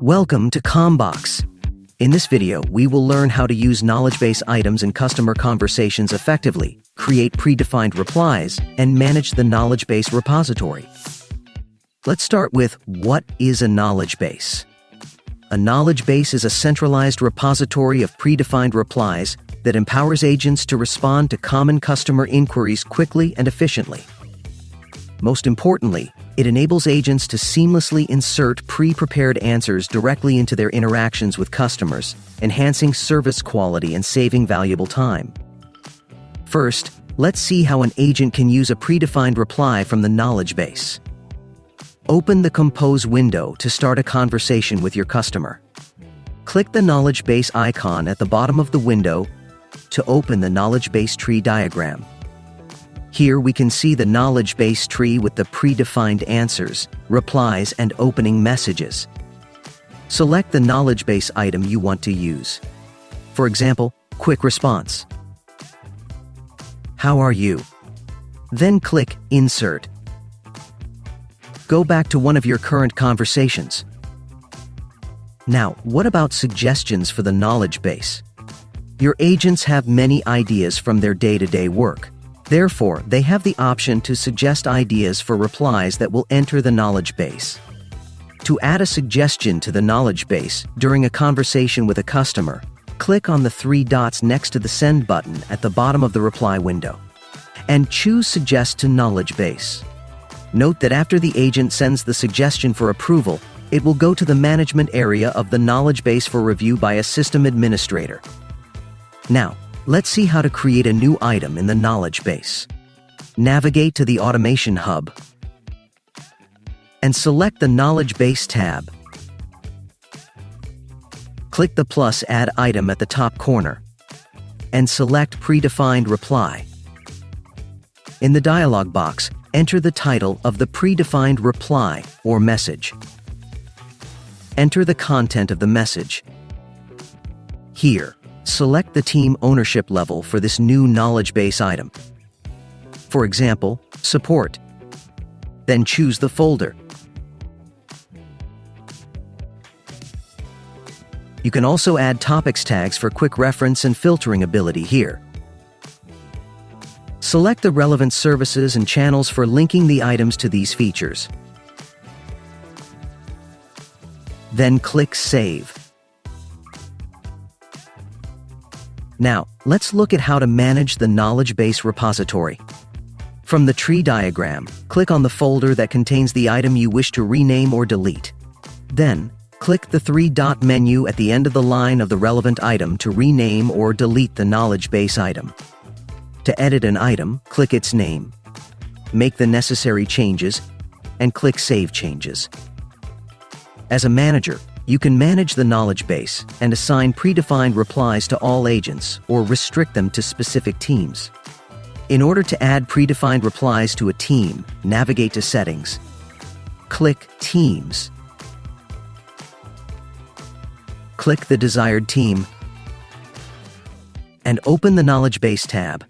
Welcome to CommBox. In this video, we will learn how to use knowledge base items in customer conversations effectively, create predefined replies, and manage the knowledge base repository. Let's start with what is a knowledge base? A knowledge base is a centralized repository of predefined replies that empowers agents to respond to common customer inquiries quickly and efficiently. Most importantly, it enables agents to seamlessly insert pre-prepared answers directly into their interactions with customers, enhancing service quality and saving valuable time. First, let's see how an agent can use a predefined reply from the knowledge base. Open the Compose window to start a conversation with your customer. Click the knowledge base icon at the bottom of the window to open the knowledge base tree diagram. Here we can see the knowledge base tree with the predefined answers, replies, and opening messages. Select the knowledge base item you want to use. For example, quick response. How are you? Then click Insert. Go back to one of your current conversations. Now, what about suggestions for the knowledge base? Your agents have many ideas from their day-to-day work. Therefore, they have the option to suggest ideas for replies that will enter the knowledge base. To add a suggestion to the knowledge base during a conversation with a customer, click on the three dots next to the Send button at the bottom of the reply window, and choose Suggest to Knowledge Base. Note that after the agent sends the suggestion for approval, it will go to the management area of the knowledge base for review by a system administrator. Now, let's see how to create a new item in the knowledge base. Navigate to the Automation Hub and select the Knowledge Base tab. Click the plus Add Item at the top corner and select Predefined Reply. In the dialog box, enter the title of the predefined reply or message. Enter the content of the message. Here, select the team ownership level for this new knowledge base item. For example, Support. Then choose the folder. You can also add topics tags for quick reference and filtering ability here. Select the relevant services and channels for linking the items to these features. Then click Save. Now, let's look at how to manage the knowledge base repository. From the tree diagram, click on the folder that contains the item you wish to rename or delete. Then, click the three-dot menu at the end of the line of the relevant item to rename or delete the knowledge base item. To edit an item, click its name, make the necessary changes, and click Save Changes. As a manager, you can manage the knowledge base and assign predefined replies to all agents or restrict them to specific teams. In order to add predefined replies to a team, navigate to Settings. Click Teams. Click the desired team and open the Knowledge Base tab.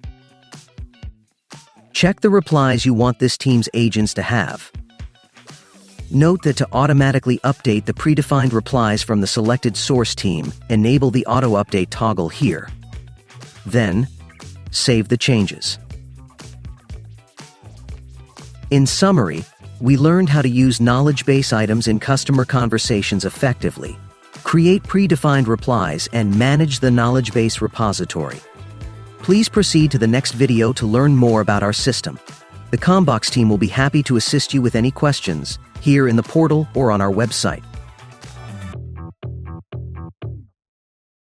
Check the replies you want this team's agents to have. Note that to automatically update the predefined replies from the selected source team, enable the auto-update toggle here. Then, save the changes. In summary, we learned how to use knowledge base items in customer conversations effectively, create predefined replies, and manage the knowledge base repository. Please proceed to the next video to learn more about our system. The CommBox team will be happy to assist you with any questions here in the portal or on our website.